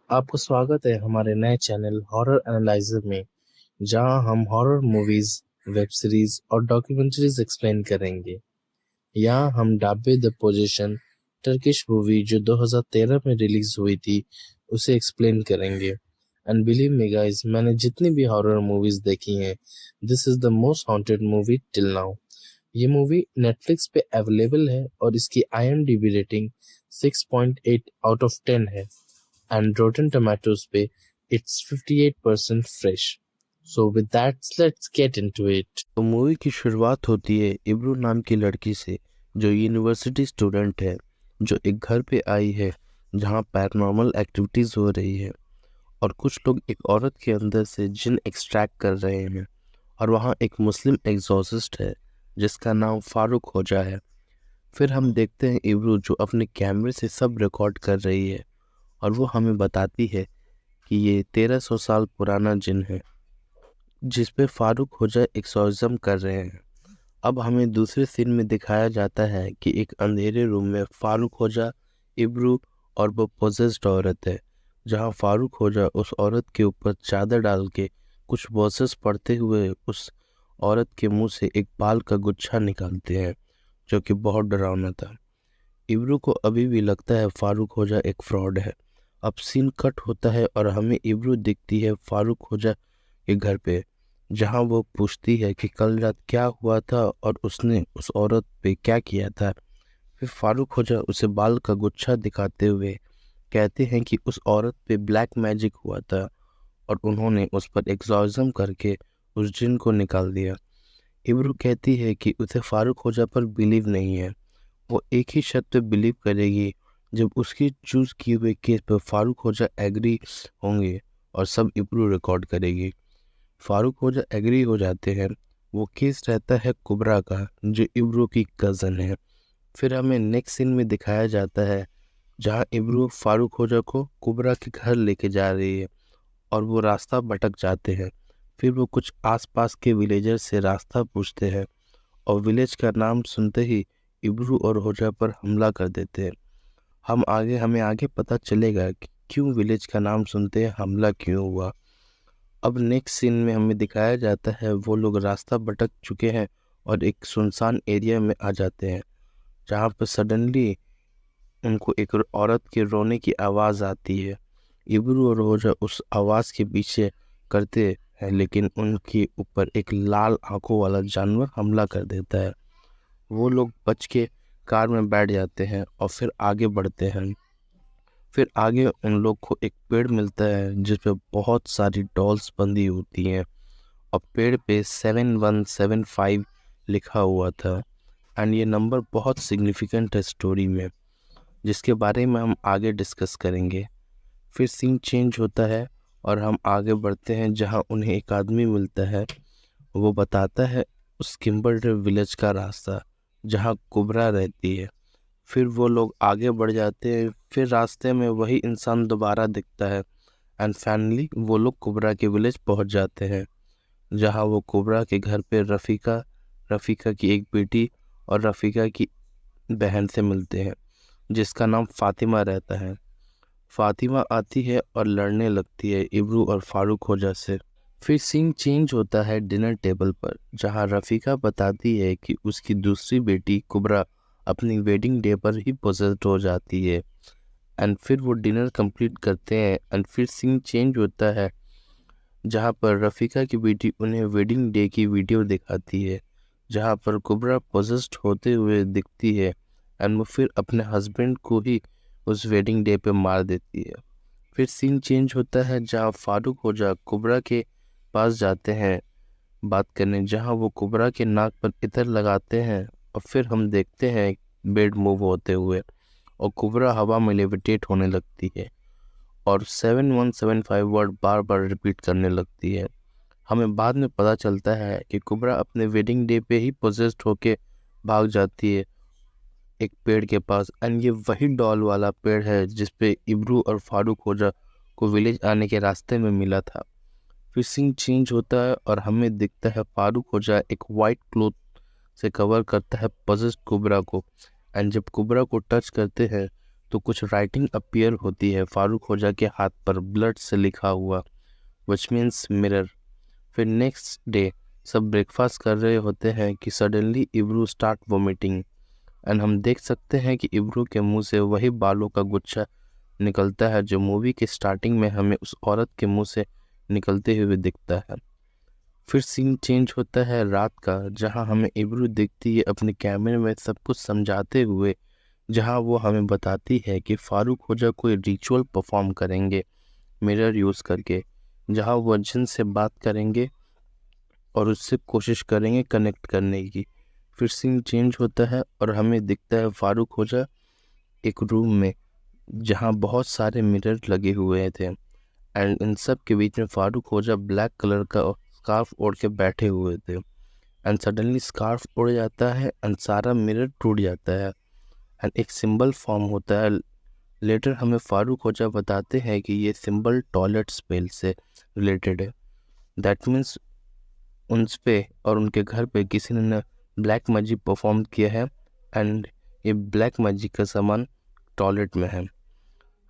आपको स्वागत है हमारे नए चैनल हॉरर एनालाइजर में, जहां हम हॉरर मूवीज, वेब सीरीज और डॉक्यूमेंट्रीज एक्सप्लेन करेंगे। यहाँ हम डाब्बे द पोजीशन टर्किश मूवी जो 2013 में रिलीज हुई थी उसे एक्सप्लेन करेंगे। एंड बिलीव मी गाइस, मैंने जितनी भी हॉरर मूवीज देखी हैं, this is the most haunted movie till now. ये मूवी नेटफ्लिक्स पे अवेलेबल है और इसकी IMDb रेटिंग 6.8 आउट ऑफ 10 है and Rotten Tomatoes पे it's 58% fresh. So with that, let's get into it. तो मूवी की शुरुआत होती है इब्रू नाम की लड़की से, जो यूनिवर्सिटी स्टूडेंट है, जो एक घर पे आई है जहाँ पैरानॉर्मल एक्टिविटीज़ हो रही है और कुछ लोग एक औरत के अंदर से जिन एक्सट्रैक्ट कर रहे हैं। और वहाँ एक मुस्लिम एग्जॉर्सिस्ट है जिसका नाम फारूक होजा है। फिर हम देखते हैं इब्रू जो अपने कैमरे से सब रिकॉर्ड कर रही है और वो हमें बताती है कि ये 1300 साल पुराना जिन है जिस पे फारूक होजा एक्सॉर्सिज्म कर रहे हैं। अब हमें दूसरे सीन में दिखाया जाता है कि एक अंधेरे रूम में फारूक होजा, इब्रू और वो पोजेस्ड औरत है, जहां फारूक होजा उस औरत के ऊपर चादर डाल के कुछ वर्सेस पढ़ते हुए उस औरत के मुंह से एक बाल का गुच्छा निकालते हैं, जो कि बहुत डरावना था। इब्रू को अभी भी लगता है फारूक होजा एक फ्रॉड है। अब सीन कट होता है और हमें इब्रू दिखती है फारूक होजा के घर पे, जहां वो पूछती है कि कल रात क्या हुआ था और उसने उस औरत पे क्या किया था। फिर फारूक होजा उसे बाल का गुच्छा दिखाते हुए कहते हैं कि उस औरत पे ब्लैक मैजिक हुआ था और उन्होंने उस पर एग्जॉर्सिज्म करके उस जिन को निकाल दिया। इब्रू कहती है कि उसे फारूक होजा पर बिलीव नहीं है। वो एक ही शर्त पे बिलीव करेगी जब उसकी चूज किए हुए केस पर फारूक होजा एग्री होंगे और सब इब्रू रिकॉर्ड करेगी। फारूक होजा एग्री हो जाते हैं। वो केस रहता है कुबरा का, जो इब्रू की कज़न है। फिर हमें नेक्स्ट सीन में दिखाया जाता है जहां इब्रू फारूक होजा को कुबरा के घर लेके जा रही है और वो रास्ता भटक जाते हैं। फिर वो कुछ आसपास के विलेजर से रास्ता पूछते हैं और विलेज का नाम सुनते ही इब्रू और होजा पर हमला कर देते हैं। हमें आगे पता चलेगा कि क्यों विलेज का नाम सुनते हैं हमला क्यों हुआ। अब नेक्स्ट सीन में हमें दिखाया जाता है वो लोग रास्ता भटक चुके हैं और एक सुनसान एरिया में आ जाते हैं, जहाँ पर सडनली उनको एक औरत के रोने की आवाज़ आती है। इब्रू और रोजा उस आवाज़ के पीछे करते हैं, लेकिन उनके ऊपर एक लाल आंखों वाला जानवर हमला कर देता है। वो लोग बच के कार में बैठ जाते हैं और फिर आगे बढ़ते हैं। फिर आगे उन लोग को एक पेड़ मिलता है जिस पे बहुत सारी डॉल्स बंधी होती हैं और पेड़ पे 7175 लिखा हुआ था। एंड ये नंबर बहुत सिग्निफिकेंट है स्टोरी में, जिसके बारे में हम आगे डिस्कस करेंगे। फिर सीन चेंज होता है और हम आगे बढ़ते हैं जहां उन्हें एक आदमी मिलता है। वो बताता है उस किम्बर्डे विलेज का रास्ता जहां कुबरा रहती है। फिर वो लोग आगे बढ़ जाते हैं। फिर रास्ते में वही इंसान दोबारा दिखता है एंड फाइनली वो लोग कुबरा के विलेज पहुंच जाते हैं, जहां वो कुबरा के घर पे रफ़ीका की एक बेटी और रफ़ीका की बहन से मिलते हैं, जिसका नाम फातिमा रहता है। फातिमा आती है और लड़ने लगती है इब्रू और फारूक होजा से। फिर सीन चेंज होता है डिनर टेबल पर, जहां रफ़ीका बताती है कि उसकी दूसरी बेटी कुबरा अपनी वेडिंग डे पर ही पोजेस्ड हो जाती है। एंड फिर वो डिनर कंप्लीट करते हैं एंड फिर सीन चेंज होता है जहां पर रफ़ीका की बेटी उन्हें वेडिंग डे की वीडियो दिखाती है, जहां पर कुबरा पोजेस्ड होते हुए दिखती है एंड वो फिर अपने हस्बैंड को ही उस वेडिंग डे पे मार देती है। फिर सीन चेंज होता है जहां फारूक होजा कुबरा के पास जाते हैं बात करने, जहां वो कुबरा के नाक पर इत्र लगाते हैं और फिर हम देखते हैं बेड मूव होते हुए और कुबरा हवा में लेविटेट होने लगती है और 7175 वर्ड बार बार रिपीट करने लगती है। हमें बाद में पता चलता है कि कुबरा अपने वेडिंग डे पे ही पोजेस्ड होके भाग जाती है एक पेड़ के पास। एंड ये वही डॉल वाला पेड़ है जिस पे इब्रू और फारूक होजा को विलेज आने के रास्ते में मिला था। फिर सीन चेंज होता है और हमें दिखता है फारूक होजा एक वाइट क्लोथ से कवर करता है पजेस्ड कुबरा को। एंड जब कुबरा को टच करते हैं तो कुछ राइटिंग अपीयर होती है फारूक होजा के हाथ पर ब्लड से लिखा हुआ, विच मीन्स मिरर। फिर नेक्स्ट डे सब ब्रेकफास्ट कर रहे होते हैं कि सडनली इब्रू स्टार्ट वोमिटिंग, एंड हम देख सकते हैं कि इब्रू के मुंह से वही बालों का गुच्छा निकलता है जो मूवी के स्टार्टिंग में हमें उस औरत के मुंह से निकलते हुए दिखता है। फिर सीन चेंज होता है रात का, जहां हमें इब्रू दिखती है अपने कैमरे में सब कुछ समझाते हुए, जहां वो हमें बताती है कि फारूक होजा कोई रिचुअल परफॉर्म करेंगे मिरर यूज़ करके, जहां वो जिन से बात करेंगे और उससे कोशिश करेंगे कनेक्ट करने की। फिर सीन चेंज होता है और हमें दिखता है फारूक होजा एक रूम में जहां बहुत सारे मिरर लगे हुए थे, एंड इन सब के बीच में फारूक होजा ब्लैक कलर का स्कार्फ ओढ़ के बैठे हुए थे, एंड सडनली स्कार्फ उड़ जाता है एंड सारा मिरर टूट जाता है एंड एक सिंबल फॉर्म होता है। लेटर हमें फारूक होजा बताते हैं कि ये सिंबल टॉयलेट स्पेल से रिलेटेड है। दैट मीन्स उन पे और उनके घर पे किसी ने ब्लैक मैजिक परफॉर्म किया है एंड ये ब्लैक मैजिक का सामान टॉयलेट में है।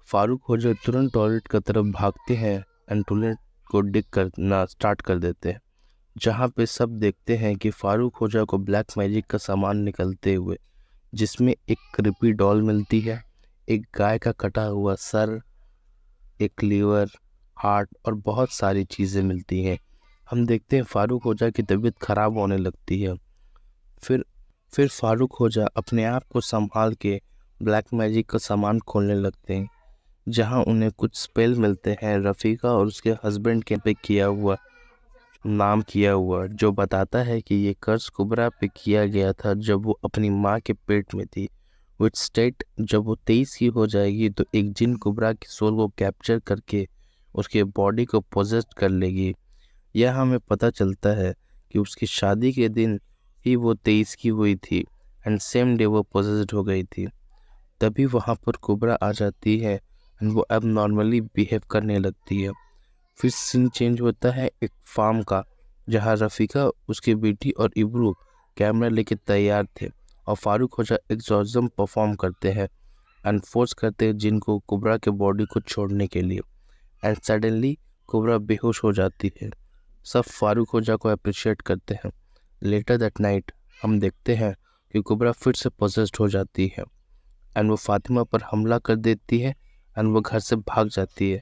फारूक होजा तुरंत टॉयलेट की तरफ भागते हैं एंड टॉयलेट को डिग करना स्टार्ट कर देते हैं, जहाँ पे सब देखते हैं कि फारूक होजा को ब्लैक मैजिक का सामान निकलते हुए, जिसमें एक क्रिपी डॉल मिलती है, एक गाय का कटा हुआ सर, एक लीवर, हार्ट और बहुत सारी चीज़ें मिलती हैं। हम देखते हैं फारूक होजा की तबीयत खराब होने लगती है। फिर फिर फारूक होजा अपने आप को संभाल के ब्लैक मैजिक का सामान खोलने लगते हैं, जहां उन्हें कुछ स्पेल मिलते हैं रफ़ीका और उसके हस्बैंड के पे नाम किया हुआ, जो बताता है कि ये कर्ज कुबरा पे किया गया था जब वो अपनी माँ के पेट में थी, विच स्टेट जब वो 23 की हो जाएगी तो एक जिन कुबरा की सोल को कैप्चर करके उसके बॉडी को पोजेस कर लेगी। यह हमें पता चलता है कि उसकी शादी के दिन ही वो 23 की हुई थी एंड सेम डे वो पोजेस्ड हो गई थी। तभी वहाँ पर कुबरा आ जाती है एंड वो अब नॉर्मली बिहेव करने लगती है। फिर सीन चेंज होता है एक फार्म का, जहाँ रफ़ीका, उसकी बेटी और इब्रू कैमरा लेके तैयार थे और फारूक होजा एग्जॉर्सिज्म परफॉर्म करते हैं एंड फोर्स करते हैं जिनको कुबरा के बॉडी को छोड़ने के लिए, एंड सडनली कुबरा बेहोश हो जाती है। सब फारूक होजा को अप्रिशिएट करते हैं। लेटर दैट नाइट हम देखते हैं कि कुबरा फिर से पोजेस्ड हो जाती है एंड वो फातिमा पर हमला कर देती है एंड वो घर से भाग जाती है।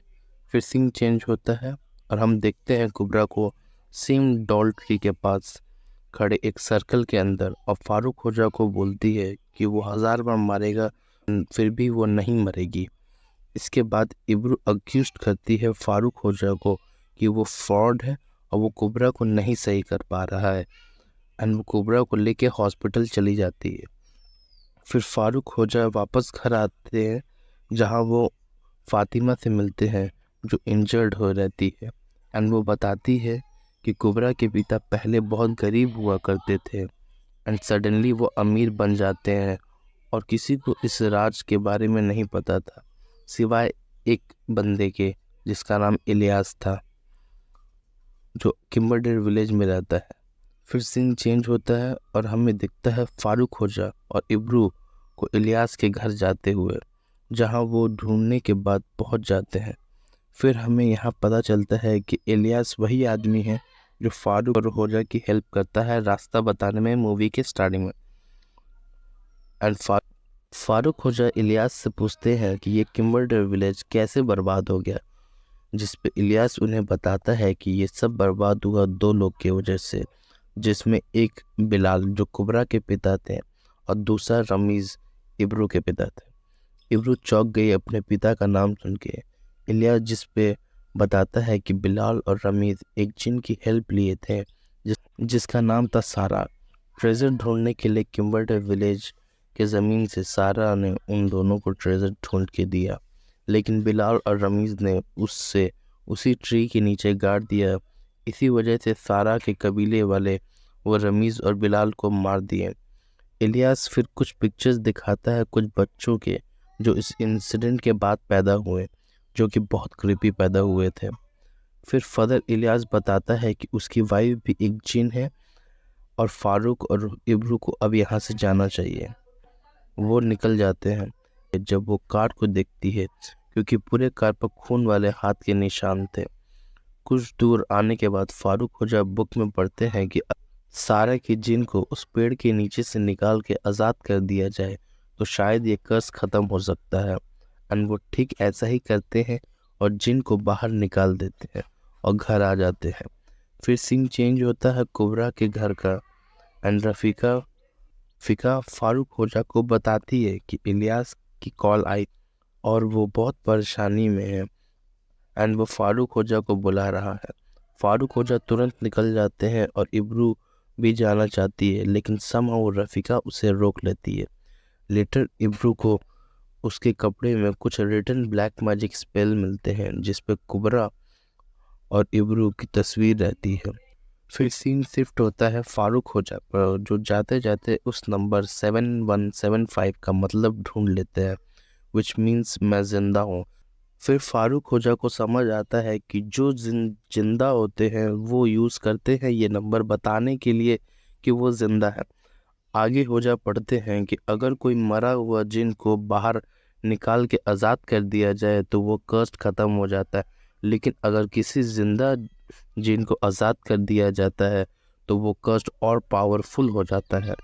फिर सीन चेंज होता है और हम देखते हैं कुबरा को सेम डॉल ट्री के पास खड़े एक सर्कल के अंदर, और फारूक होजा को बोलती है कि वो 1000 बार मारेगा फिर भी वो नहीं मरेगी। इसके बाद इब्रू अक्यूज करती है फारूक होजा को कि वो फ्रॉड है और वो कुबरा को नहीं सही कर पा रहा है, एंड वो कुबरा को लेके हॉस्पिटल चली जाती है। फिर फारूक होजा वापस घर आते हैं, जहाँ वो फातिमा से मिलते हैं जो इंजर्ड हो रहती है, एंड वो बताती है कि कुबरा के पिता पहले बहुत गरीब हुआ करते थे एंड सडनली वो अमीर बन जाते हैं और किसी को इस राज के बारे में नहीं पता था सिवाय एक बंदे के जिसका नाम इलियास था, जो किम्बरडेल विलेज में रहता है। फिर सीन चेंज होता है और हमें दिखता है फारूक होजा और इब्रू को इलियास के घर जाते हुए, जहां वो ढूंढने के बाद पहुंच जाते हैं। फिर हमें यहाँ पता चलता है कि इलियास वही आदमी है जो फारूक और होजा की हेल्प करता है रास्ता बताने में मूवी के स्टार्टिंग में। एंड फारूक होजा इलियास से पूछते हैं कि ये किम्बरडेल विलेज कैसे बर्बाद हो गया, जिस पे इलियास उन्हें बताता है कि ये सब बर्बाद हुआ 2 लोग की वजह से, जिसमें एक बिलाल जो कुबरा के पिता थे और दूसरा रमीज़ इब्रू के पिता थे। इब्रू चौंक गई अपने पिता का नाम सुन के। इलियास जिस पे बताता है कि बिलाल और रमीज़ एक जिन की हेल्प लिए थे जिसका नाम था सारा। ट्रेजर ढूंढने के लिए किम्बरडेल विलेज के ज़मीन से सारा ने उन दोनों को ट्रेजर ढूंढ के दिया, लेकिन बिलाल और रमीज़ ने उससे उसी ट्री के नीचे गाड़ दिया। इसी वजह से सारा के कबीले वाले वो रमीज़ और बिलाल को मार दिए। इलियास फिर कुछ पिक्चर्स दिखाता है कुछ बच्चों के जो इस इंसिडेंट के बाद पैदा हुए, जो कि बहुत क्रीपी पैदा हुए थे। फिर फदर इलियास बताता है कि उसकी वाइफ भी एक जिन है और फारूक और इब्रू को अब यहाँ से जाना चाहिए। वो निकल जाते हैं। जब वो कार को देखती है, क्योंकि पूरे कार पर खून वाले हाथ के निशान थे। कुछ दूर आने के बाद फारूक खोजा बुक में पढ़ते हैं कि सारा के जिन को उस पेड़ के नीचे से निकाल के आज़ाद कर दिया जाए तो शायद ये कर्ज ख़त्म हो सकता है। एंड वो ठीक ऐसा ही करते हैं और जिन को बाहर निकाल देते हैं और घर आ जाते हैं। फिर सीन चेंज होता है कुबरा के घर का। एंड रफ़ीका फारूक खोजा को बताती है कि इलियास की कॉल आई और वो बहुत परेशानी में है एंड वो फारूक खोजा को बुला रहा है। फारूक खोजा तुरंत निकल जाते हैं और इब्रू भी जाना चाहती है, लेकिन समहाउ रफ़ीका उसे रोक लेती है। लेटर इब्रू को उसके कपड़े में कुछ रिटन ब्लैक मैजिक स्पेल मिलते हैं जिस पे कुबरा और इब्रू की तस्वीर रहती है। फिर सीन शिफ्ट होता है फारूक खोजा पर, जो जाते जाते उस नंबर 7175 का मतलब ढूंढ लेते हैं, विच मीन्स मैं जिंदा हूँ। फिर फारूक खोजा को समझ आता है कि जो जिंदा होते हैं वो यूज़ करते हैं ये नंबर बताने के लिए कि वो जिंदा है। आगे खोजा पढ़ते हैं कि अगर कोई मरा हुआ जिन को बाहर निकाल के आज़ाद कर दिया जाए तो वो कर्ज ख़त्म हो जाता है, लेकिन अगर किसी जिंदा जिन को आज़ाद कर दिया जाता है तो वो कर्ज और पावरफुल हो जाता है।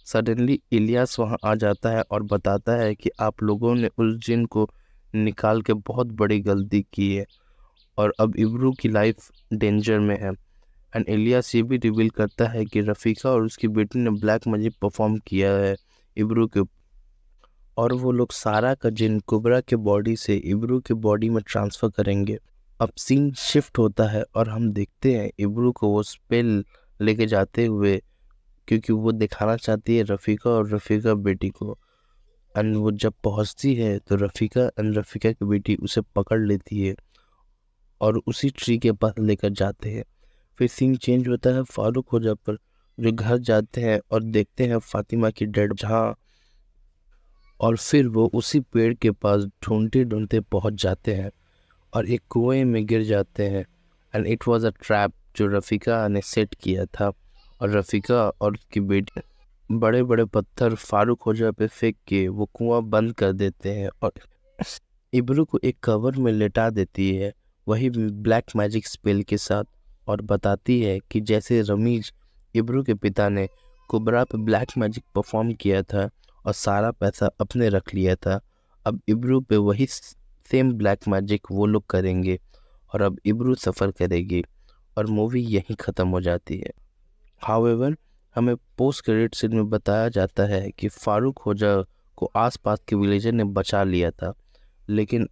सडनली इलियास वहाँ आ जाता है और बताता है कि आप लोगों ने उस जिन को निकाल के बहुत बड़ी गलती की है और अब इब्रू की लाइफ डेंजर में है। एंड इलियास ये भी रिवील करता है कि रफ़ीका और उसकी बेटी ने ब्लैक मैजिक परफॉर्म किया है इब्रू के और वो लोग सारा का जिन कुबरा के बॉडी से इब्रू के बॉडी में ट्रांसफ़र करेंगे। अब सीन शिफ्ट होता है और हम देखते हैं इब्रू को वो स्पेल लेके जाते हुए, क्योंकि वो दिखाना चाहती है रफ़ीका और रफ़ीका बेटी को। एंड वो जब पहुंचती है तो रफ़ीका की बेटी उसे पकड़ लेती है और उसी ट्री के पास लेकर जाते हैं। फिर सीन चेंज होता है फारूक खोजा पर, जो घर जाते हैं और देखते हैं फातिमा की डेड जहाँ, और फिर वो उसी पेड़ के पास ढूंढते ढूंढते पहुंच जाते हैं और एक कुएं में गिर जाते हैं। And it was a trap जो रफ़ीका ने सेट किया था, और रफ़ीका और उसकी बेटी बड़े बड़े पत्थर फारूक खोजा पे फेंक के वो कुआं बंद कर देते हैं और इब्रू को एक कवर में लेटा देती है, वही ब्लैक मैजिक स्पेल के साथ, और बताती है कि जैसे रमीज इब्रू के पिता ने कुबरा पे ब्लैक मैजिक परफॉर्म किया था और सारा पैसा अपने रख लिया था, अब इब्रू पे वही सेम ब्लैक मैजिक वो लोग करेंगे और अब इब्रू सफ़र करेगी और मूवी यहीं ख़त्म हो जाती है। हाउएवर हमें पोस्ट क्रेडिट सीन में बताया जाता है कि फारूक खोजा को आसपास के विलेजर ने बचा लिया था, लेकिन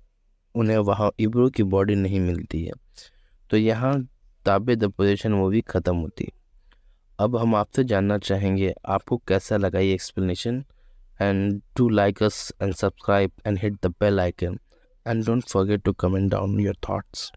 उन्हें वहाँ इब्रू की बॉडी नहीं मिलती है। तो यहाँ ताबे द पोजीशन मूवी ख़त्म होती है। अब हम आपसे जानना चाहेंगे आपको कैसा लगा ये explanation, and do like us and subscribe and hit the bell icon and don't forget to comment down your thoughts.